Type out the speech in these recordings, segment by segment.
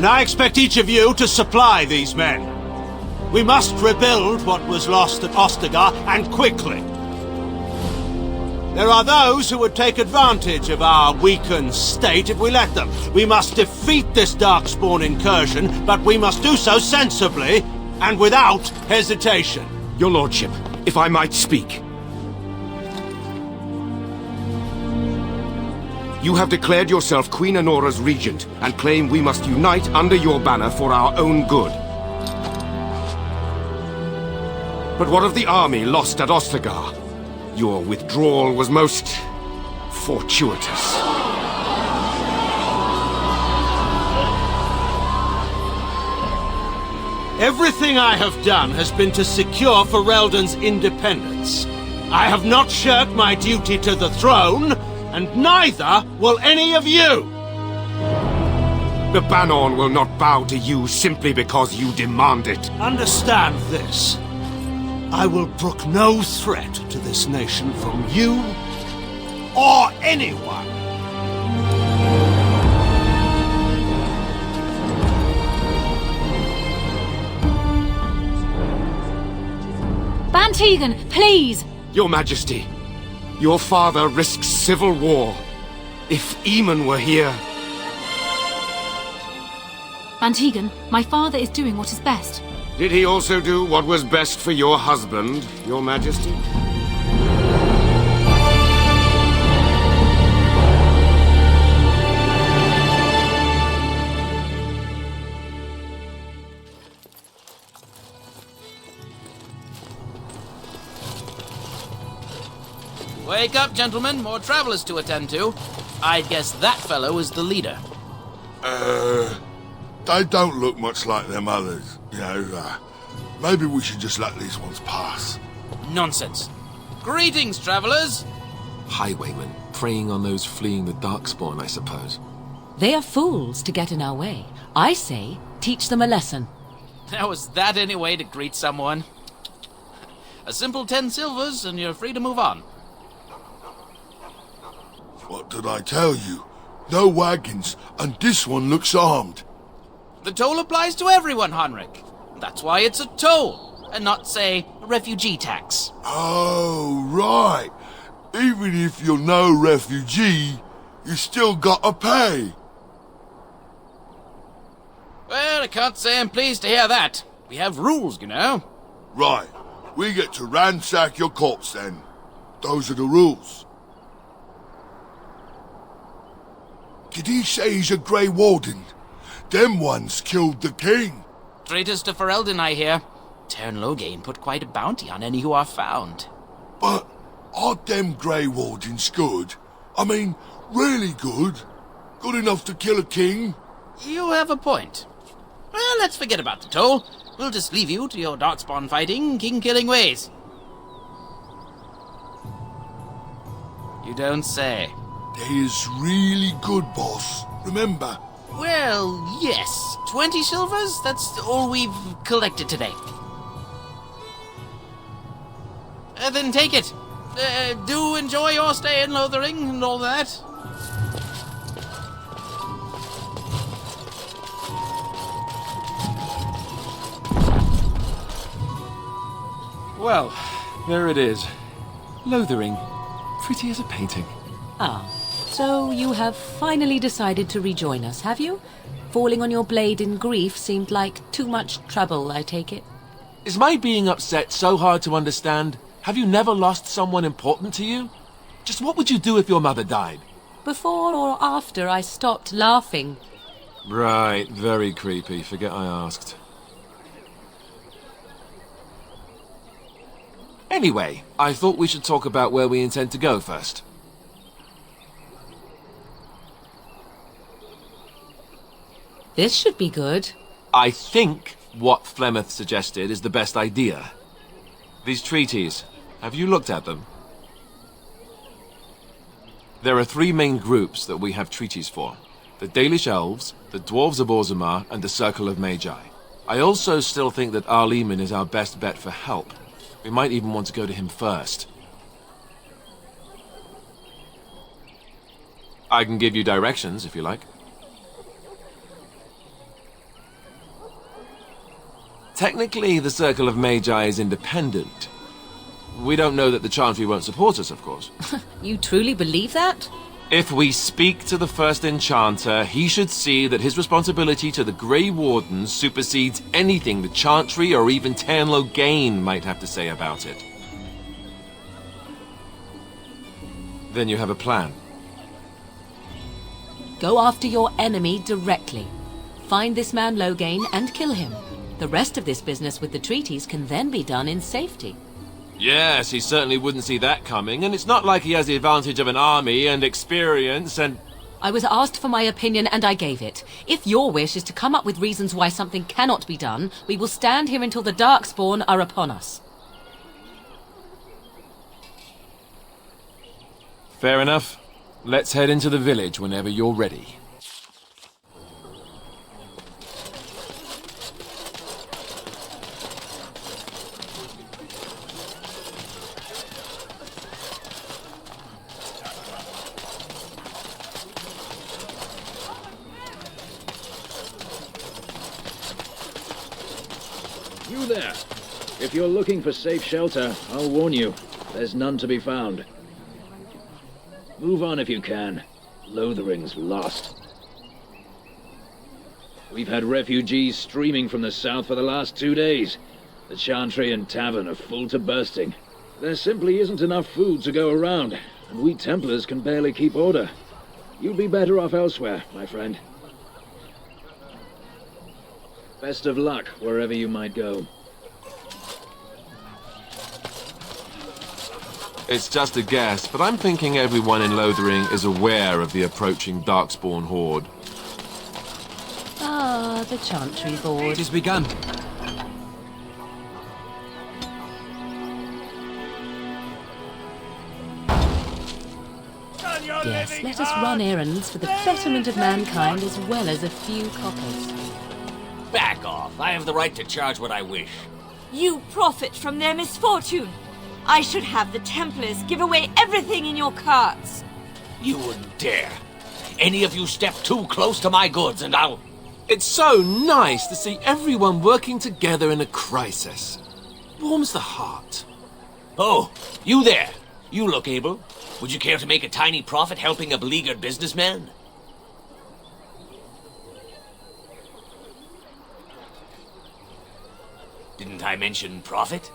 and I expect each of you to supply these men. We must rebuild what was lost at Ostagar, and quickly. There are those who would take advantage of our weakened state if we let them. We must defeat this Darkspawn incursion, but we must do so sensibly and without hesitation. Your lordship, if I might speak. You have declared yourself Queen Honora's regent, and claim we must unite under your banner for our own good. But what of the army lost at Ostagar? Your withdrawal was most fortuitous. Everything I have done has been to secure Ferelden's independence. I have not shirked my duty to the throne, and neither will any of you! The Banon will not bow to you simply because you demand it. Understand this. I will brook no threat to this nation from you or anyone. Bantegan, please! Your Majesty, your father risks civil war. If Eamon were here... Bantegan, my father is doing what is best. Did he also do what was best for your husband, Your Majesty? Wake up, gentlemen. More travelers to attend to. I guess that fellow is the leader. They don't look much like them others. You know, maybe we should just let these ones pass. Nonsense. Greetings, travelers. Highwaymen, preying on those fleeing the Darkspawn, I suppose. They are fools to get in our way. I say, teach them a lesson. Now, is that any way to greet someone? A simple 10 silvers and you're free to move on. What did I tell you? No wagons, and this one looks armed. The toll applies to everyone, Henrik. That's why it's a toll, and not, say, a refugee tax. Oh, right. Even if you're no refugee, you still gotta pay. Well, I can't say I'm pleased to hear that. We have rules, you know. Right. We get to ransack your corpse then. Those are the rules. Did he say he's a Grey Warden? Them ones killed the king. Traitors to Ferelden, I hear. Tern Loghain put quite a bounty on any who are found. But aren't them Grey Wardens good? I mean, really good? Good enough to kill a king? You have a point. Well, let's forget about the toll. We'll just leave you to your darkspawn fighting, king-killing ways. You don't say. They is really good, boss. Remember? Well, yes. 20 silvers? That's all we've collected today. Then take it. Do enjoy your stay in Lothering and all that. Well, there it is. Lothering. Pretty as a painting. Ah, so you have finally decided to rejoin us, have you? Falling on your blade in grief seemed like too much trouble, I take it. Is my being upset so hard to understand? Have you never lost someone important to you? Just what would you do if your mother died? Before or after I stopped laughing. Right, very creepy. Forget I asked. Anyway, I thought we should talk about where we intend to go first. This should be good. I think what Flemeth suggested is the best idea. These treaties, have you looked at them? There are 3 main groups that we have treaties for. The Dalish Elves, the Dwarves of Orzammar, and the Circle of Magi. I also still think that Arleman is our best bet for help. We might even want to go to him first. I can give you directions, if you like. Technically, the Circle of Magi is independent. We don't know that the Chantry won't support us, of course. You truly believe that? If we speak to the first Enchanter, he should see that his responsibility to the Grey Wardens supersedes anything the Chantry or even Tanlo Gain might have to say about it. Then you have a plan. Go after your enemy directly. Find this man Logain and kill him. The rest of this business with the treaties can then be done in safety. Yes, he certainly wouldn't see that coming, and it's not like he has the advantage of an army and experience and... I was asked for my opinion and I gave it. If your wish is to come up with reasons why something cannot be done, we will stand here until the Darkspawn are upon us. Fair enough. Let's head into the village whenever you're ready. You there! If you're looking for safe shelter, I'll warn you, there's none to be found. Move on if you can. Lothering's lost. We've had refugees streaming from the south for the last 2 days. The Chantry and Tavern are full to bursting. There simply isn't enough food to go around, and we Templars can barely keep order. You'd be better off elsewhere, my friend. Best of luck, wherever you might go. It's just a guess, but I'm thinking everyone in Lothering is aware of the approaching Darkspawn horde. Ah, the Chantry board. It has begun. Yes, let us run errands for the betterment of mankind as well as a few coppers. Back off. I have the right to charge what I wish. You profit from their misfortune. I should have the Templars give away everything in your carts. You wouldn't dare. Any of you step too close to my goods and I'll... It's so nice to see everyone working together in a crisis. Warms the heart. Oh, you there. You look able. Would you care to make a tiny profit helping a beleaguered businessman? Didn't I mention profit?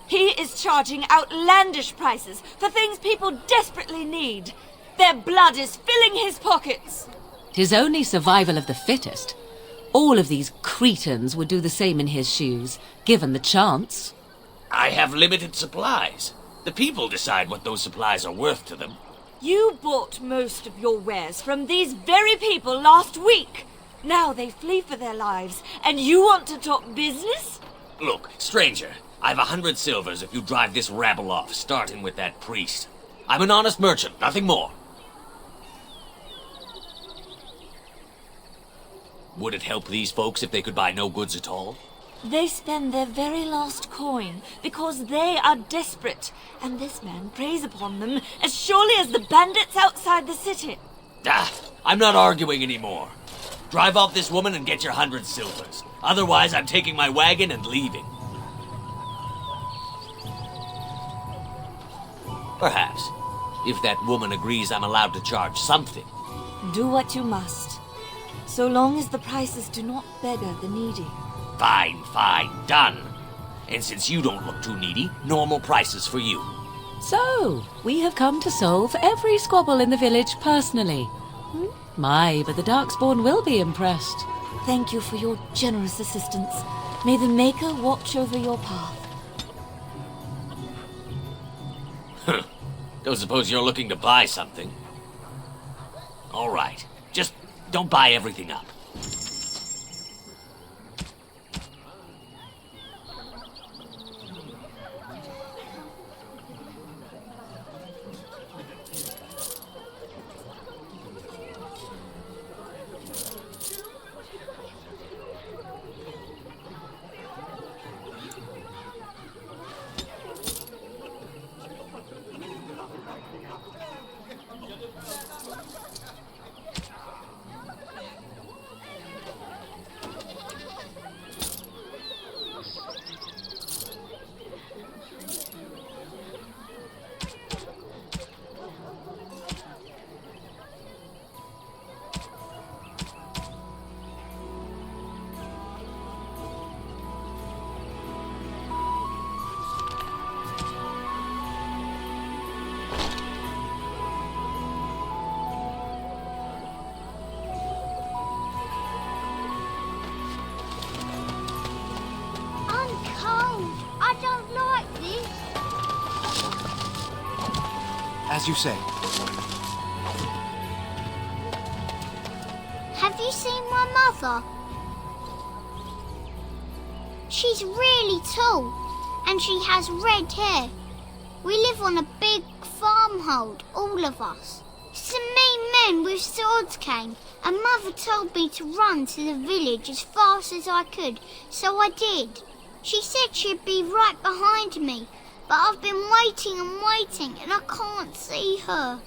He is charging outlandish prices for things people desperately need. Their blood is filling his pockets. 'Tis only survival of the fittest. All of these cretins would do the same in his shoes, given the chance. I have limited supplies. The people decide what those supplies are worth to them. You bought most of your wares from these very people last week. Now they flee for their lives, and you want to talk business? Look, stranger, I've 100 silvers if you drive this rabble off, starting with that priest. I'm an honest merchant, nothing more. Would it help these folks if they could buy no goods at all? They spend their very last coin because they are desperate, and this man preys upon them as surely as the bandits outside the city. Ah, I'm not arguing anymore. Drive off this woman and get your 100 silvers. Otherwise, I'm taking my wagon and leaving. Perhaps, if that woman agrees I'm allowed to charge something. Do what you must, so long as the prices do not beggar the needy. Fine, fine, done. And since you don't look too needy, normal prices for you. So, we have come to solve every squabble in the village personally. My, but the Darkspawn will be impressed. Thank you for your generous assistance. May the Maker watch over your path. Don't suppose you're looking to buy something. All right, just don't buy everything up. As you say. Have you seen my mother? She's really tall, and she has red hair. We live on a big farmhold, all of us. Some mean men with swords came, and Mother told me to run to the village as fast as I could, so I did. She said she'd be right behind me, but I've been waiting and waiting, and I can't see her.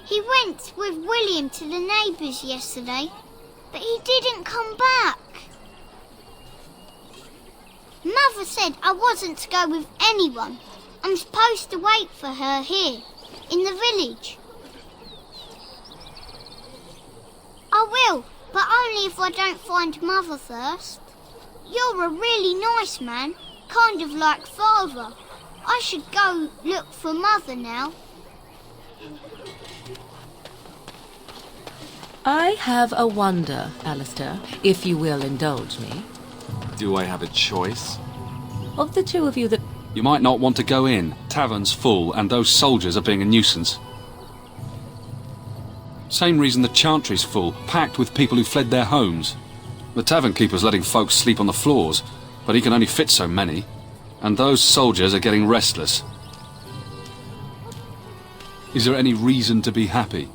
He went with William to the neighbours yesterday, but he didn't come back. Mother said I wasn't to go with anyone. I'm supposed to wait for her here, in the village. I will, but only if I don't find Mother first. You're a really nice man, kind of like Father. I should go look for Mother now. I have a wonder, Alistair, if you will indulge me. Do I have a choice? Of the two of you that... You might not want to go in. Tavern's full, and those soldiers are being a nuisance. Same reason the Chantry's full, packed with people who fled their homes. The tavern keeper's letting folks sleep on the floors, but he can only fit so many. And those soldiers are getting restless. Is there any reason to be happy?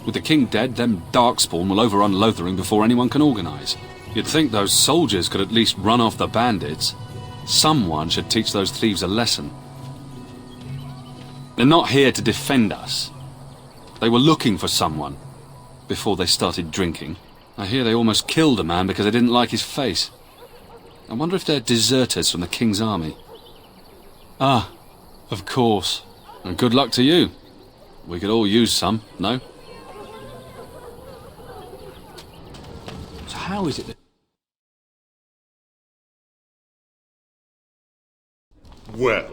With the king dead, them Darkspawn will overrun Lothering before anyone can organise. You'd think those soldiers could at least run off the bandits. Someone should teach those thieves a lesson. They're not here to defend us. They were looking for someone before they started drinking. I hear they almost killed a man because they didn't like his face. I wonder if they're deserters from the king's army. Ah, of course. And good luck to you. We could all use some, no? So how is it that... Well,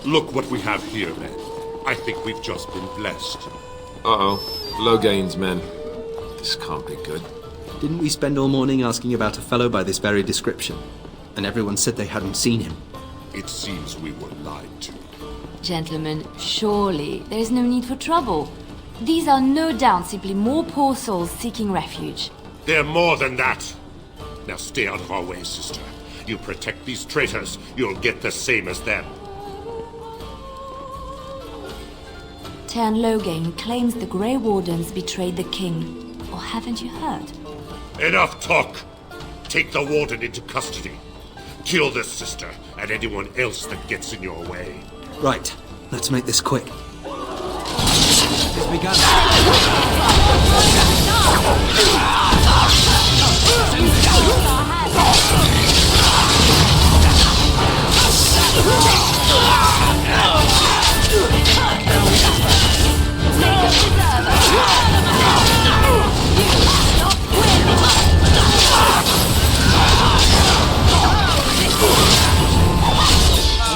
look what we have here, men. I think we've just been blessed. Uh-oh. Logain's men. This can't be good. Didn't we spend all morning asking about a fellow by this very description? And everyone said they hadn't seen him. It seems we were lied to. Gentlemen, surely there's no need for trouble. These are no doubt simply more poor souls seeking refuge. They're more than that. Now stay out of our way, sister. You protect these traitors, you'll get the same as them. Tern Logain claims the Grey Wardens betrayed the king. Or haven't you heard? Enough talk! Take the warden into custody. Kill this sister and anyone else that gets in your way. Right, let's make this quick. It's begun.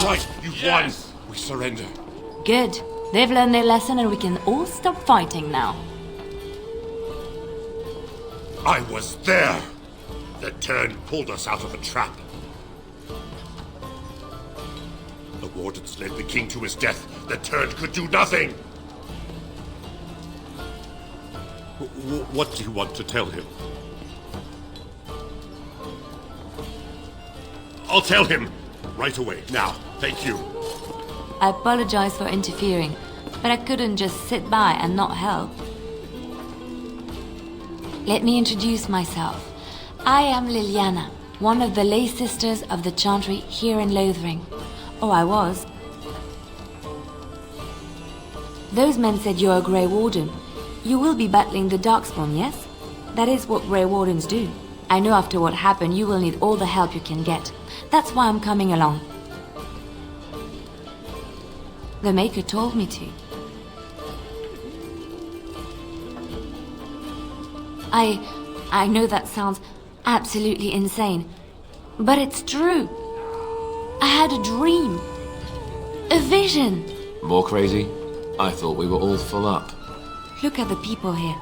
Right, you've won. We surrender. Good. They've learned their lesson and we can all stop fighting now. I was there. The Tern pulled us out of a trap. The wardens led the king to his death. The Tern could do nothing. What do you want to tell him? I'll tell him right away. Now, thank you. I apologize for interfering, but I couldn't just sit by and not help. Let me introduce myself. I am Leliana, one of the lay sisters of the Chantry here in Lothering. Or I was. Those men said you're a Grey Warden. You will be battling the Darkspawn, yes? That is what Grey Wardens do. I know after what happened you will need all the help you can get. That's why I'm coming along. The Maker told me to. I know that sounds absolutely insane, but it's true. I had a dream. A vision. More crazy? I thought we were all full up. Look at the people here.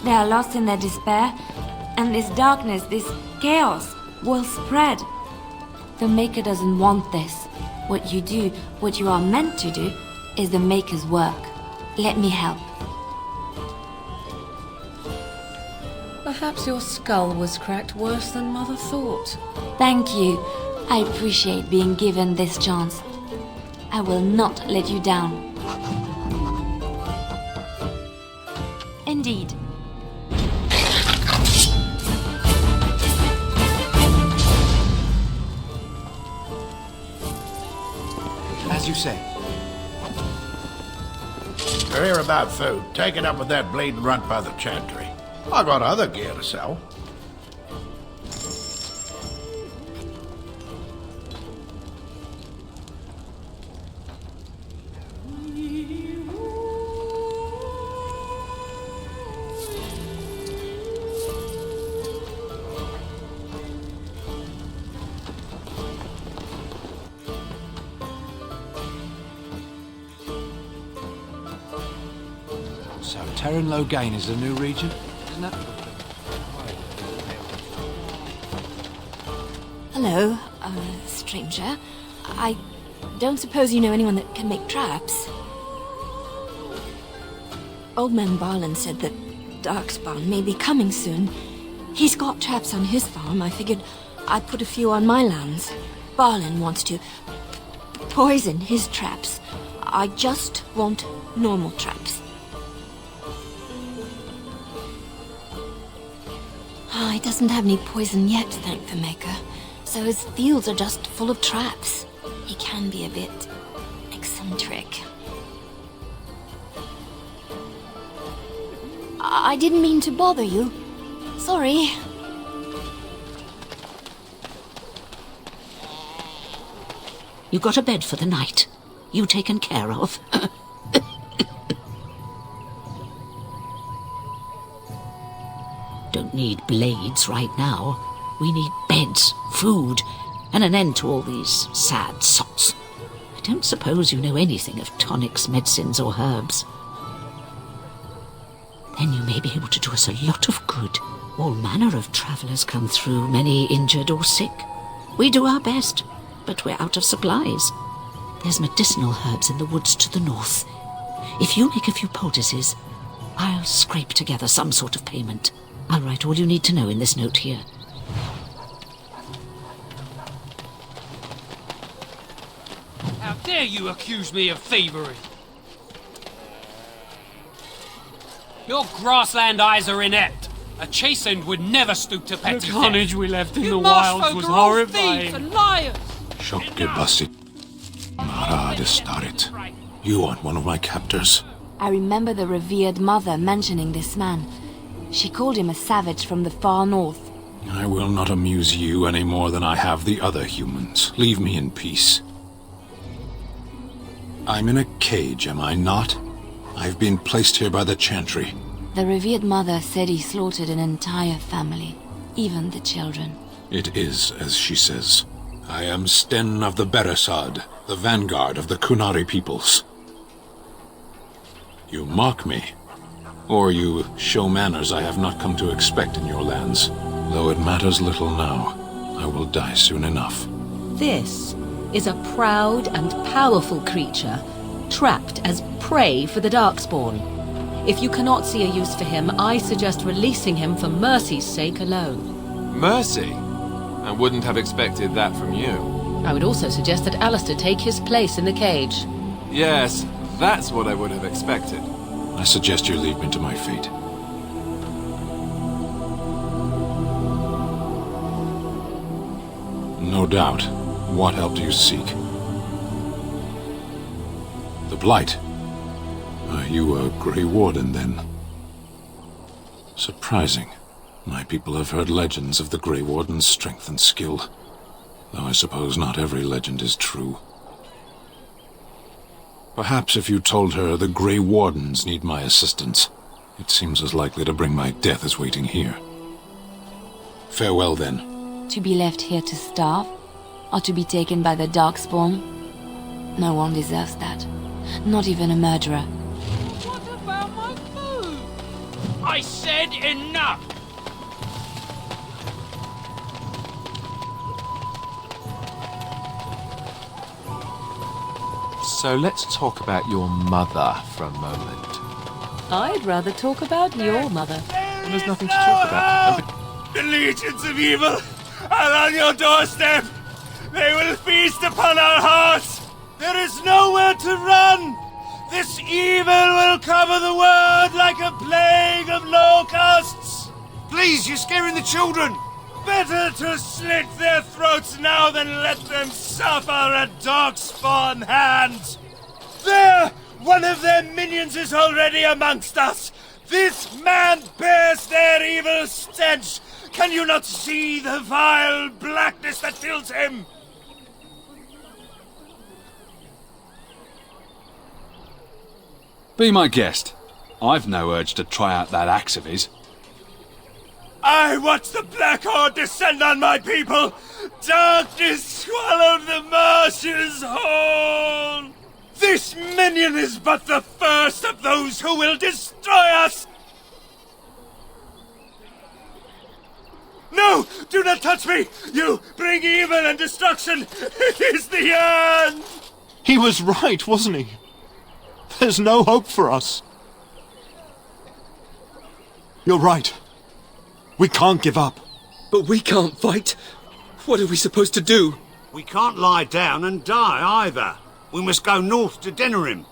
They are lost in their despair, and this darkness, this chaos, will spread. The Maker doesn't want this. What you do, what you are meant to do, is the Maker's work. Let me help. Perhaps your skull was cracked worse than Mother thought. Thank you. I appreciate being given this chance. I will not let you down. Indeed. As you say. You're here about food. Take it up with that bleeding runt by the chantry. I got other gear to sell. So, Terran Logain is the new region, isn't it? Hello, stranger. I don't suppose you know anyone that can make traps? Old man Barlin said that Darkspawn may be coming soon. He's got traps on his farm. I figured I'd put a few on my lands. Barlin wants to poison his traps. I just want normal traps. He doesn't have any poison yet, thank the Maker. So his fields are just full of traps. He can be a bit eccentric. I didn't mean to bother you. Sorry. You got a bed for the night. You taken care of. Don't need blades right now. We need beds, food, and an end to all these sad sots. I don't suppose you know anything of tonics, medicines, or herbs. Then you may be able to do us a lot of good. All manner of travellers come through, many injured or sick. We do our best, but we're out of supplies. There's medicinal herbs in the woods to the north. If you make a few poultices, I'll scrape together some sort of payment. I'll write all you need to know in this note here. How dare you accuse me of thievery? Your grassland eyes are inept. A chastened would never stoop to petty The carnage theft. we left in You the wilds marshfolk was are all horrifying. thieves and liars. You aren't one of my captors. I remember the revered mother mentioning this man. She called him a savage from the far north. I will not amuse you any more than I have the other humans. Leave me in peace. I'm in a cage, am I not? I've been placed here by the Chantry. The revered mother said he slaughtered an entire family, even the children. It is as she says. I am Sten of the Beresad, the vanguard of the Kunari peoples. You mock me, or you show manners I have not come to expect in your lands. Though it matters little now, I will die soon enough. This is a proud and powerful creature, trapped as prey for the Darkspawn. If you cannot see a use for him, I suggest releasing him for mercy's sake alone. Mercy? I wouldn't have expected that from you. I would also suggest that Alistair take his place in the cage. Yes, that's what I would have expected. I suggest you leave me to my fate. No doubt. What help do you seek? The Blight. Are you a Grey Warden, then? Surprising. My people have heard legends of the Grey Warden's strength and skill. Though I suppose not every legend is true. Perhaps if you told her the Grey Wardens need my assistance, it seems as likely to bring my death as waiting here. Farewell, then. To be left here to starve? Or to be taken by the Darkspawn? No one deserves that. Not even a murderer. What about my food? I said enough! So let's talk about your mother for a moment. I'd rather talk about your mother. Well, there's nothing to talk about. The legions of evil are on your doorstep. They will feast upon our hearts. There is nowhere to run. This evil will cover the world like a plague of locusts. Please, you're scaring the children. Better to slit their throats now than let them suffer at Darkspawn hands. There! One of their minions is already amongst us. This man bears their evil stench. Can you not see the vile blackness that fills him? Be my guest. I've no urge to try out that axe of his. I watched the Black Horde descend on my people. Darkness swallowed the marshes whole. This minion is but the first of those who will destroy us. No! Do not touch me! You bring evil and destruction! It is the end! He was right, wasn't he? There's no hope for us. You're right. We can't give up. But we can't fight. What are we supposed to do? We can't lie down and die either. We must go north to Denerim.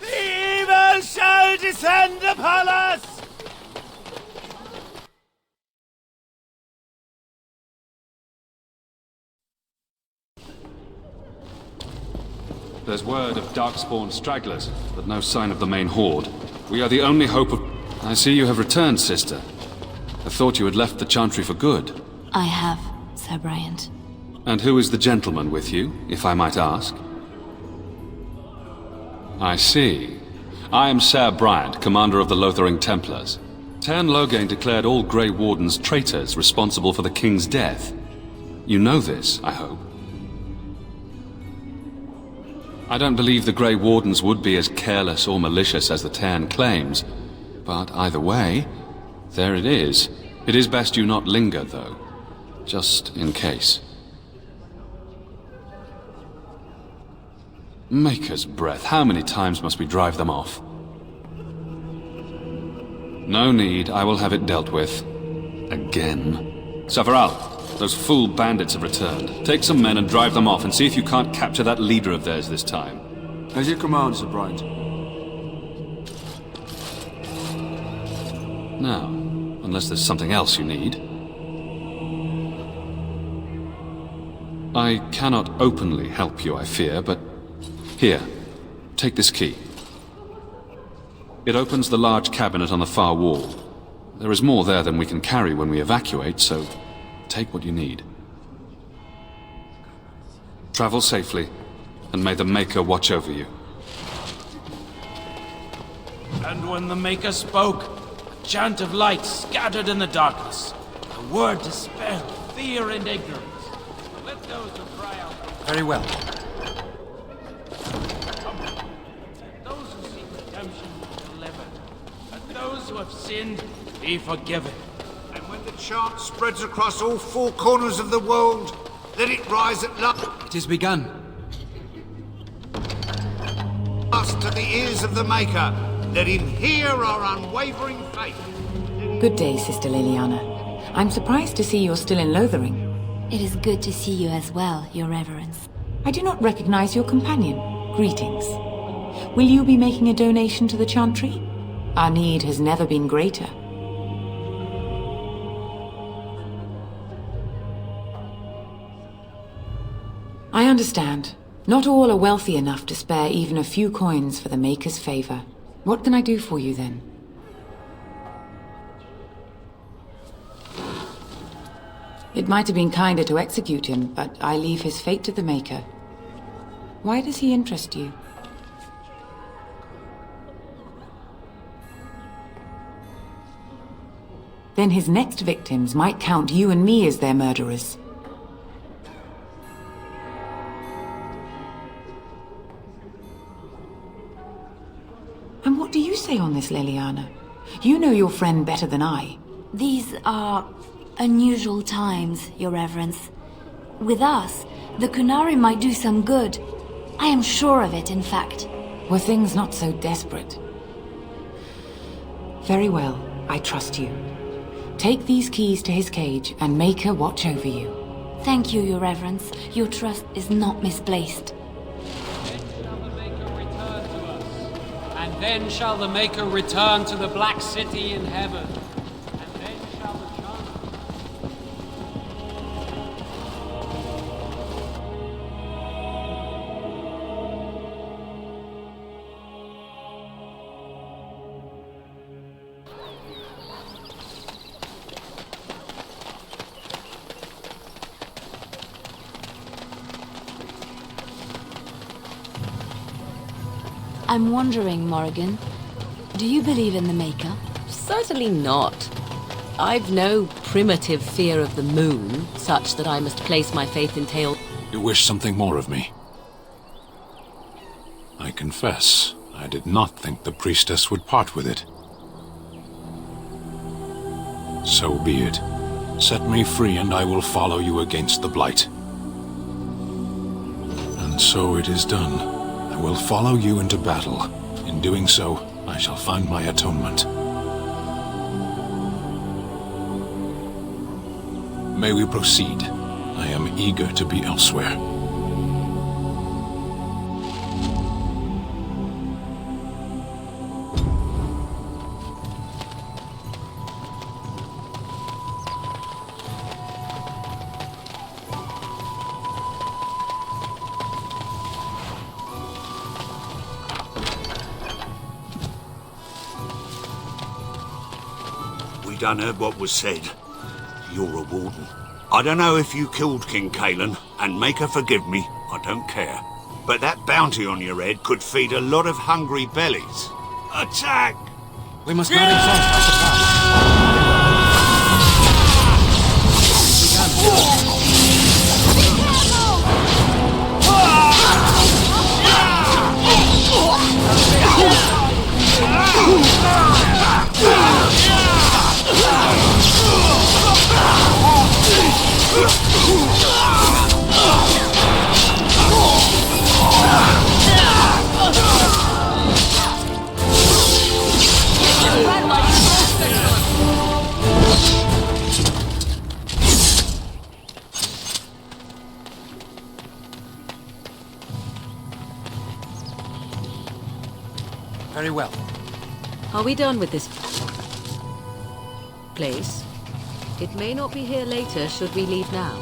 The evil shall descend upon us! There's word of Darkspawn stragglers, but no sign of the main horde. We are the only hope of... I see you have returned, sister. I thought you had left the Chantry for good. I have, Sir Bryant. And who is the gentleman with you, if I might ask? I see. I am Sir Bryant, commander of the Lothering Templars. Tern Loghain declared all Grey Wardens traitors responsible for the King's death. You know this, I hope. I don't believe the Grey Wardens would be as careless or malicious as the Tern claims. But either way, there it is. It is best you not linger, though. Just in case. Maker's breath, how many times must we drive them off? No need, I will have it dealt with. Again. Savaral, those fool bandits have returned. Take some men and drive them off and see if you can't capture that leader of theirs this time. As you command, Sir Bryant. Now, unless there's something else you need. I cannot openly help you, I fear, but... Here, take this key. It opens the large cabinet on the far wall. There is more there than we can carry when we evacuate, so take what you need. Travel safely, and may the Maker watch over you. And when the Maker spoke, a chant of light scattered in the darkness. A word to spare fear and ignorance. Let those who cry out... Very well. Those who seek redemption be delivered. Let those who have sinned be forgiven. And when the chant spreads across all four corners of the world, let it rise at last. It is begun. To the ears of the Maker. Let him hear our unwavering faith. Good day, Sister Leliana. I'm surprised to see you're still in Lothering. It is good to see you as well, Your Reverence. I do not recognize your companion. Greetings. Will you be making a donation to the Chantry? Our need has never been greater. I understand. Not all are wealthy enough to spare even a few coins for the Maker's favor. What can I do for you then? It might have been kinder to execute him, but I leave his fate to the Maker. Why does he interest you? Then his next victims might count you and me as their murderers. And what do you say on this, Leliana? You know your friend better than I. These are unusual times, Your Reverence. With us, the Kunari might do some good. I am sure of it, in fact. Were things not so desperate? Very well, I trust you. Take these keys to his cage and make her watch over you. Thank you, Your Reverence. Your trust is not misplaced. And then shall the Maker return to the Black City in heaven. And then shall the I'm wondering, Morrigan, do you believe in the Maker? Certainly not. I've no primitive fear of the moon, such that I must place my faith in tale. You wish something more of me? I confess, I did not think the priestess would part with it. So be it. Set me free and I will follow you against the Blight. And so it is done. I will follow you into battle. In doing so, I shall find my atonement. May we proceed? I am eager to be elsewhere. We done heard what was said. You're a warden. I don't know if you killed King Kalen, and make her forgive me, I don't care. But that bounty on your head could feed a lot of hungry bellies. Attack! We must not exhaust our supply. Very well. Are we done with this place? It may not be here later should we leave now.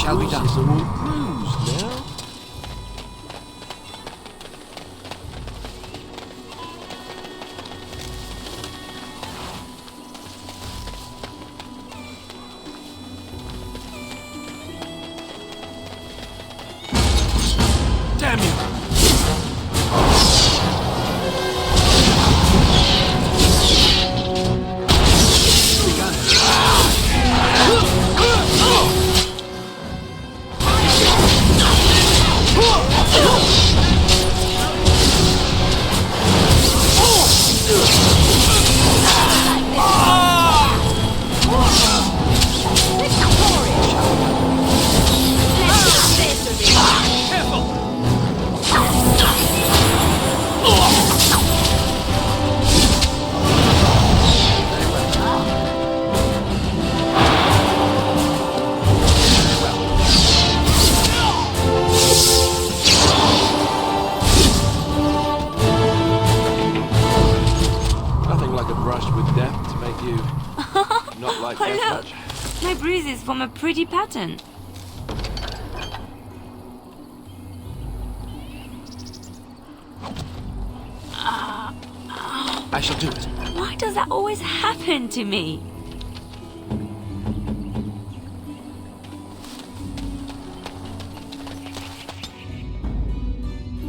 shall be done. Are all bruised now. Damn you! My bruises form a pretty pattern. I shall do it. Why does that always happen to me?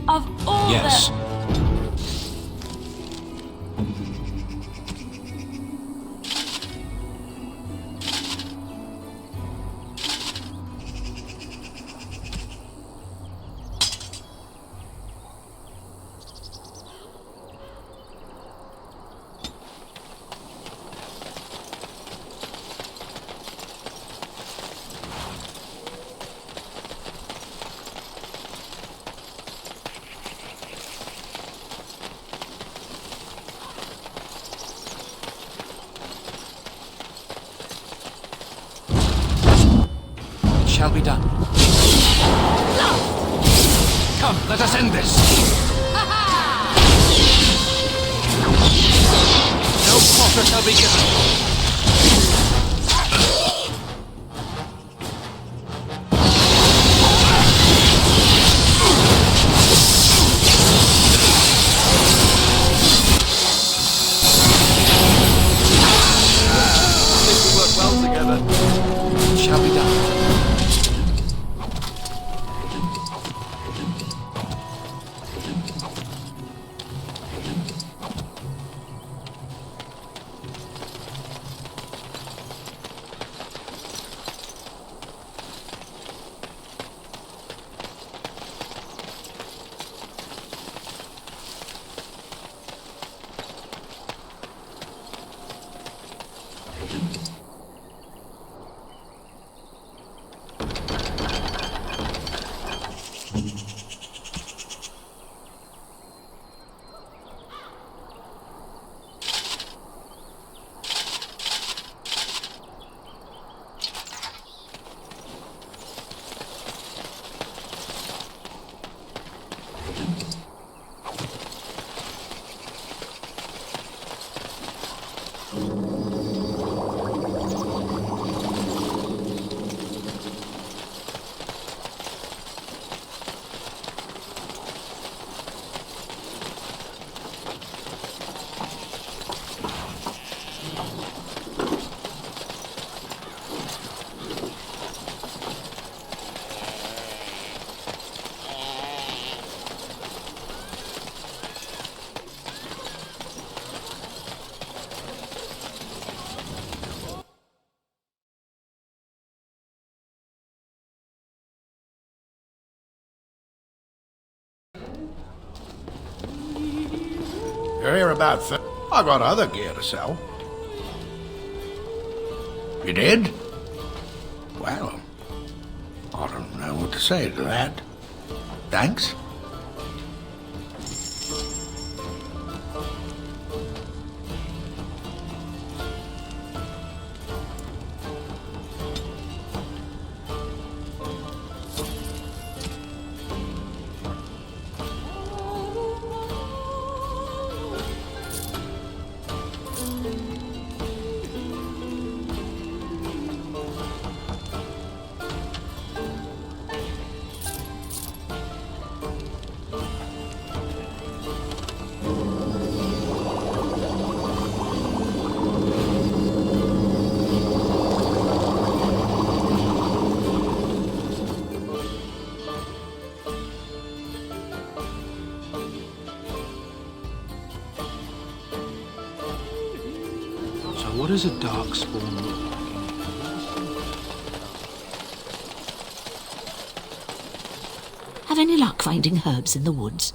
Of all Yes. Shall be done. Come, let us end this. No quarter shall be given. This will work well together. Shall be done. You hear about I got other gear to sell. You did? Well, I don't know what to say to that. Thanks. So what does a darkspawn look like? Have any luck finding herbs in the woods?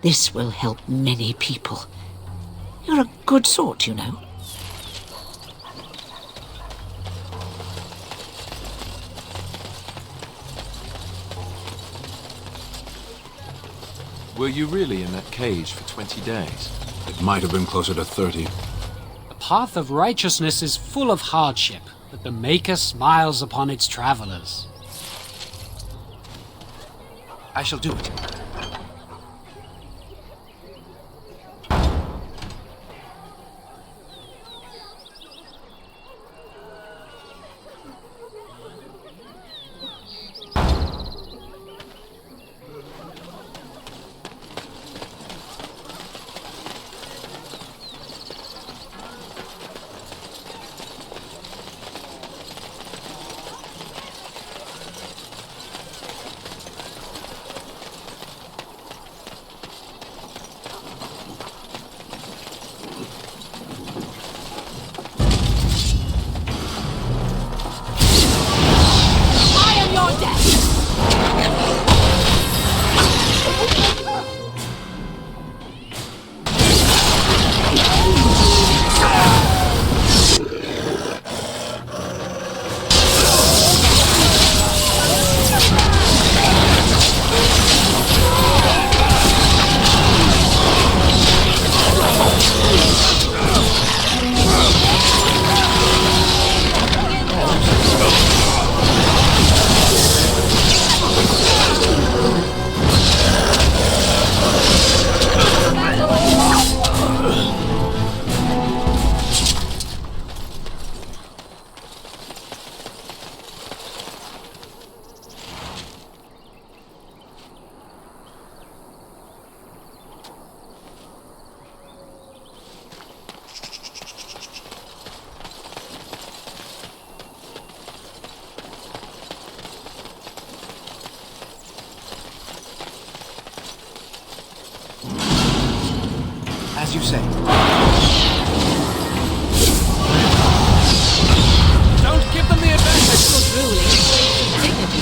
This will help many people. You're a good sort, you know. Were you really in that cage for 20 days? It might have been closer to 30. The path of righteousness is full of hardship, but the Maker smiles upon its travelers. I shall do it. As you say. Don't give them the advantage! Good ruling creates dignity.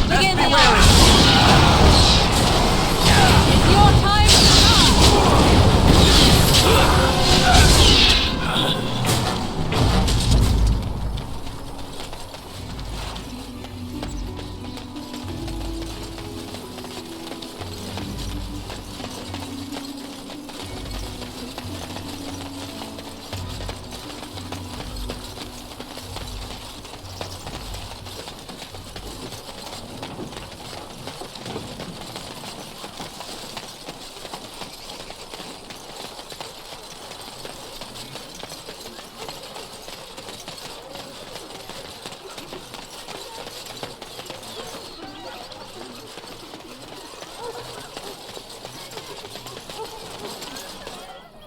Begin the wary. It's your time to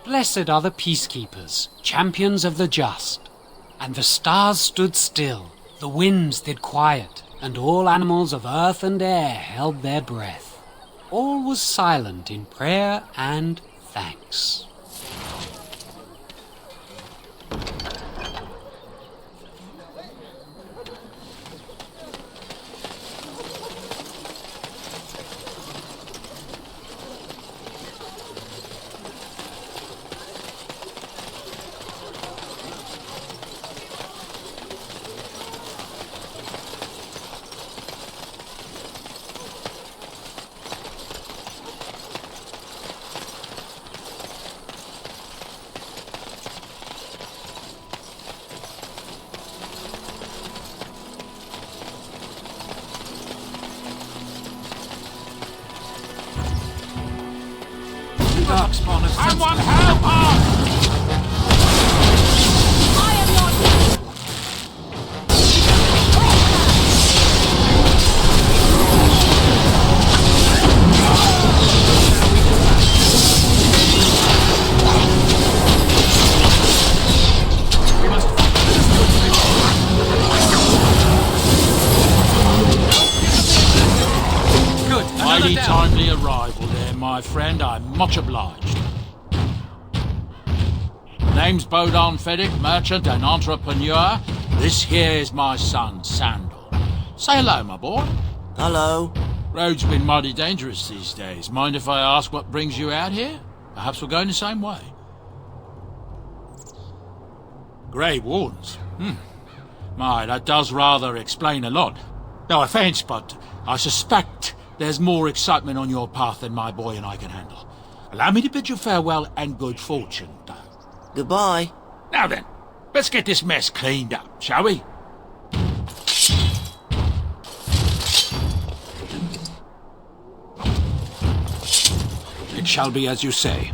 Blessed are the peacekeepers, champions of the just. And the stars stood still, the winds did quiet, and all animals of earth and air held their breath. All was silent in prayer and thanks. Darkspawn has someone help us! I am your Good. Mighty timely arrival there, my friend. I'm much obliged. name's Bodon Feddick, merchant and entrepreneur. This here is my son, Sandal. Say hello, my boy. Hello. Road's been mighty dangerous these days. Mind if I ask what brings you out here? Perhaps we're going the same way. Grey Wardens? My, that does rather explain a lot. No offence, but I suspect there's more excitement on your path than my boy and I can handle. Allow me to bid you farewell and good fortune, though. Goodbye. Now then, let's get this mess cleaned up, shall we? It shall be as you say.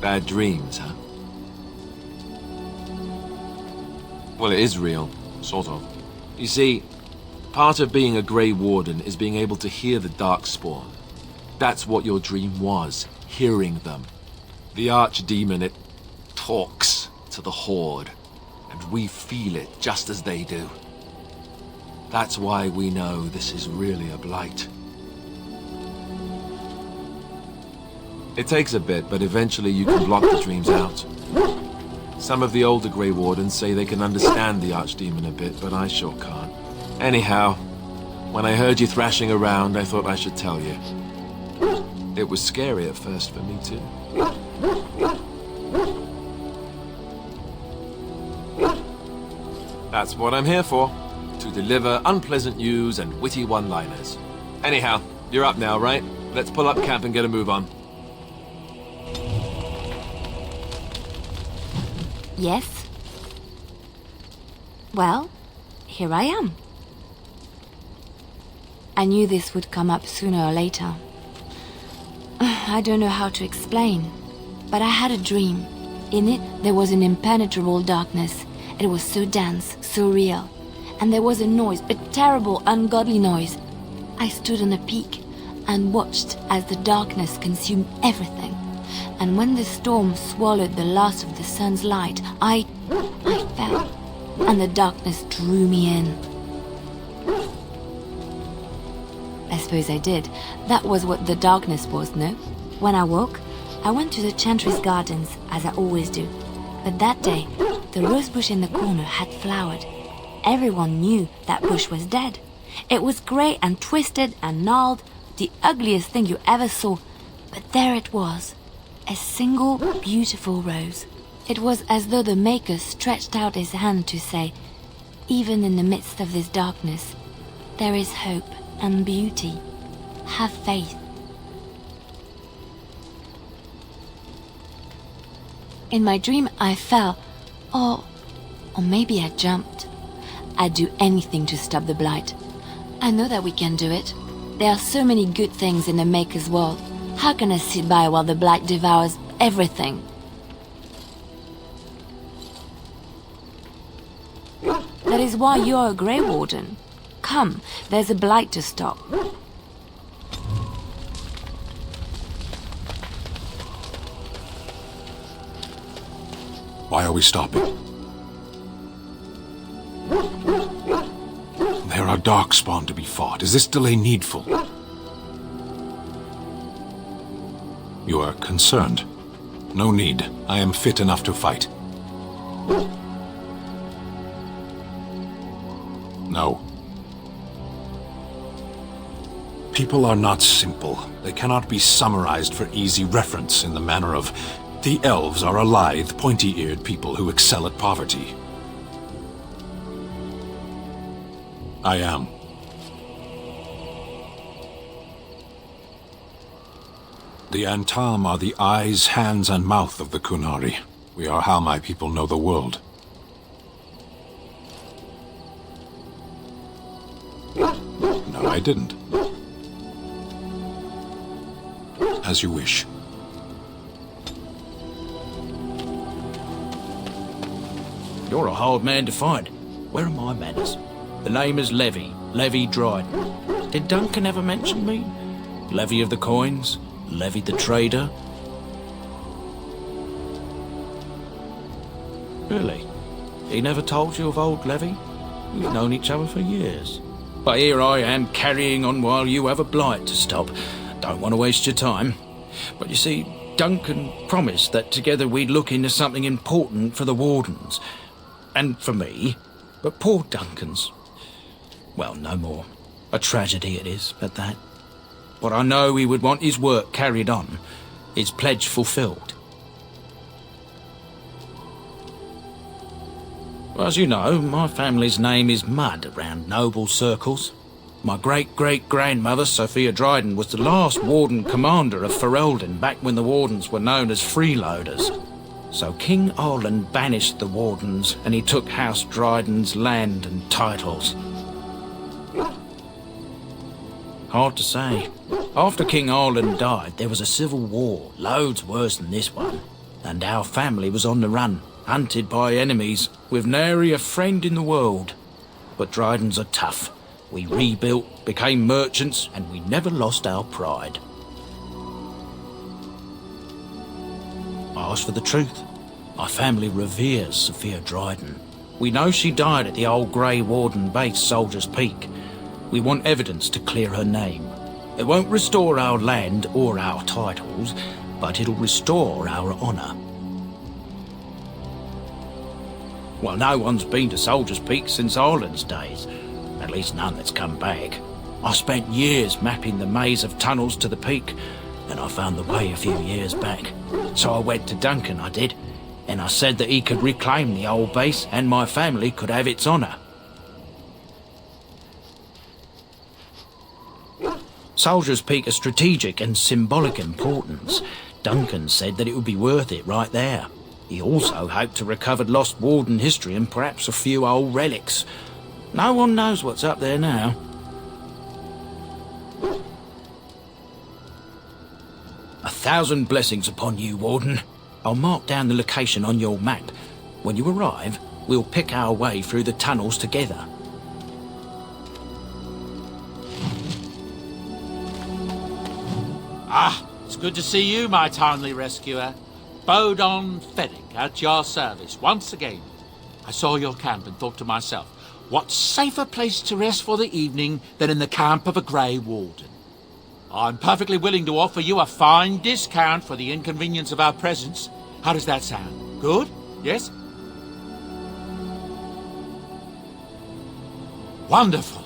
Bad dreams, huh? Well, it is real, sort of. You see, part of being a Grey Warden is being able to hear the Darkspawn. That's what your dream was, hearing them. The Archdemon, it talks to the Horde, and we feel it just as they do. That's why we know this is really a blight. It takes a bit, but eventually you can block the dreams out. Some of the older Grey Wardens say they can understand the Archdemon a bit, but I sure can't. Anyhow, when I heard you thrashing around, I thought I should tell you. It was scary at first for me, too. That's what I'm here for, to deliver unpleasant news and witty one-liners. Anyhow, you're up now, right? Let's pull up camp and get a move on. Yes? Well, here I am. I knew this would come up sooner or later. I don't know how to explain, but I had a dream. In it, there was an impenetrable darkness. It was so dense, so real. And there was a noise, a terrible, ungodly noise. I stood on a peak and watched as the darkness consumed everything. And when the storm swallowed the last of the sun's light, I fell, and the darkness drew me in. I suppose I did. That was what the darkness was, no? When I woke, I went to the Chantry's gardens, as I always do. But that day, the rosebush in the corner had flowered. Everyone knew that bush was dead. It was grey and twisted and gnarled, the ugliest thing you ever saw. But there it was. A single beautiful rose. It was as though the Maker stretched out his hand to say, even in the midst of this darkness, there is hope and beauty. Have faith. In my dream, I fell, or maybe I jumped. I'd do anything to stop the blight. I know that we can do it. There are so many good things in the Maker's world. How can I sit by while the blight devours everything? That is why you're a Grey Warden. Come, there's a blight to stop. Why are we stopping? There are Darkspawn to be fought. Is this delay needful? You are concerned. No need. I am fit enough to fight. No. People are not simple. They cannot be summarized for easy reference in the manner of the elves are a lithe, pointy-eared people who excel at poverty. I am. The Antam are the eyes, hands, and mouth of the Kunari. We are how my people know the world. No, I didn't. As you wish. You're a hard man to find. Where are my manners? The name is Levy. Levy Dryden. Did Duncan ever mention me? Levy of the coins? Levy the trader? Really? He never told you of old Levy? We've known each other for years. But here I am carrying on while you have a blight to stop. Don't want to waste your time. But you see, Duncan promised that together we'd look into something important for the Wardens. And for me. But poor Duncan's... well, no more. A tragedy it is, at that. But I know he would want his work carried on. His pledge fulfilled. Well, as you know, my family's name is mud around noble circles. My great-great-grandmother, Sophia Dryden, was the last Warden commander of Ferelden back when the Wardens were known as freeloaders. So King Arland banished the Wardens, and he took House Dryden's land and titles. Hard to say. After King Arland died, there was a civil war, loads worse than this one. And our family was on the run, hunted by enemies, with nary a friend in the world. But Drydens are tough. We rebuilt, became merchants, and we never lost our pride. Ask for the truth. My family reveres Sophia Dryden. We know she died at the old Grey Warden base, Soldier's Peak. We want evidence to clear her name. It won't restore our land or our titles, but it'll restore our honour. Well, no one's been to Soldier's Peak since Arland's days. At least none that's come back. I spent years mapping the maze of tunnels to the peak, and I found the way a few years back. So I went to Duncan, I did, and I said that he could reclaim the old base and my family could have its honour. Soldier's Peak is strategic and symbolic importance. Duncan said that it would be worth it right there. He also hoped to recover lost Warden history and perhaps a few old relics. No one knows what's up there now. 1,000 blessings upon you, Warden. I'll mark down the location on your map. When you arrive, we'll pick our way through the tunnels together. Ah, it's good to see you, my timely rescuer. Bodon Feddick, at your service once again. I saw your camp and thought to myself, what safer place to rest for the evening than in the camp of a Grey Warden? I'm perfectly willing to offer you a fine discount for the inconvenience of our presence. How does that sound? Good? Yes? Wonderful.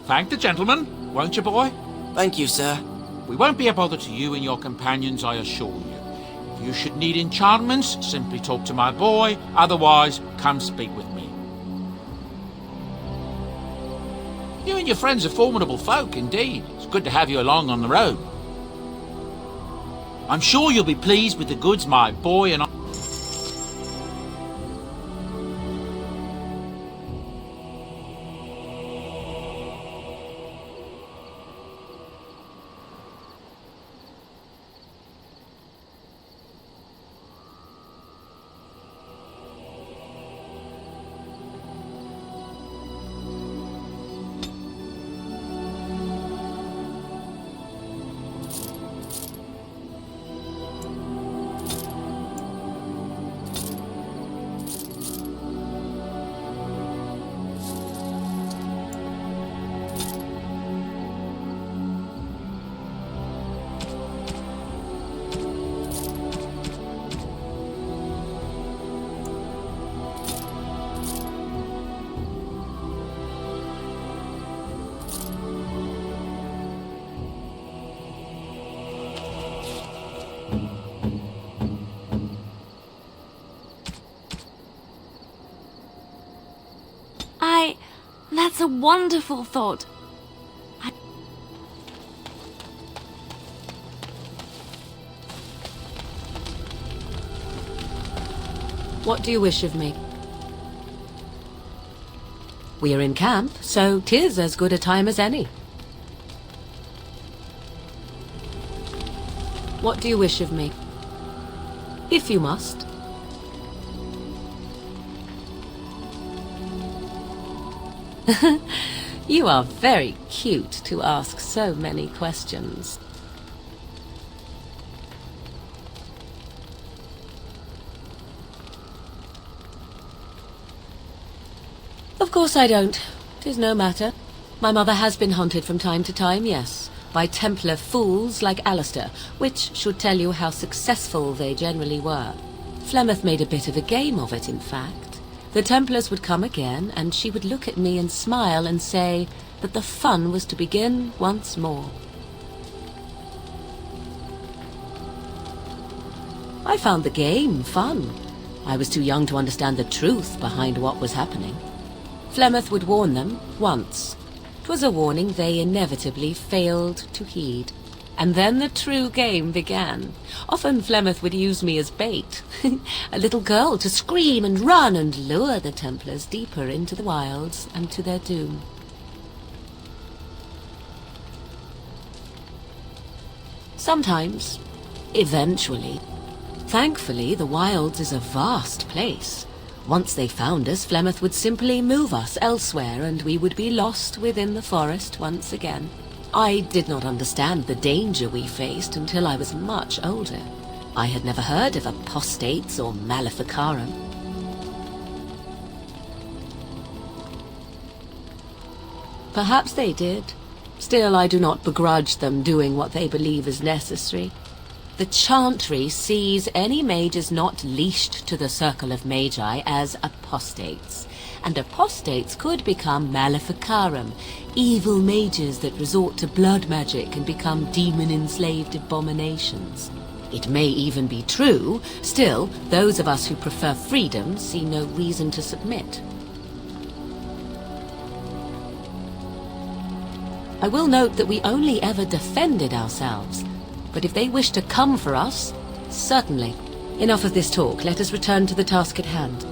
Thank the gentleman, won't you, boy? Thank you, sir. We won't be a bother to you and your companions, I assure you. If you should need enchantments, simply talk to my boy. Otherwise, come speak with me. You and your friends are formidable folk, indeed. It's good to have you along on the road. I'm sure you'll be pleased with the goods my boy and I... That's a wonderful thought. What do you wish of me? We are in camp, so 'tis as good a time as any. What do you wish of me? If you must. You are very cute to ask so many questions. Of course I don't. 'Tis no matter. My mother has been hunted from time to time, yes, by Templar fools like Alistair, which should tell you how successful they generally were. Flemeth made a bit of a game of it, in fact. The Templars would come again, and she would look at me and smile and say that the fun was to begin once more. I found the game fun. I was too young to understand the truth behind what was happening. Flemeth would warn them once. 'Twas a warning they inevitably failed to heed. And then the true game began. Often Flemeth would use me as bait. A little girl to scream and run and lure the Templars deeper into the wilds and to their doom. Sometimes, eventually. Thankfully, the wilds is a vast place. Once they found us, Flemeth would simply move us elsewhere and we would be lost within the forest once again. I did not understand the danger we faced until I was much older. I had never heard of apostates or maleficarum. Perhaps they did. Still, I do not begrudge them doing what they believe is necessary. The Chantry sees any mages not leashed to the Circle of Magi as apostates, and apostates could become maleficarum, evil mages that resort to blood magic and become demon-enslaved abominations. It may even be true, still, those of us who prefer freedom see no reason to submit. I will note that we only ever defended ourselves. But if they wish to come for us, certainly. Enough of this talk. Let us return to the task at hand.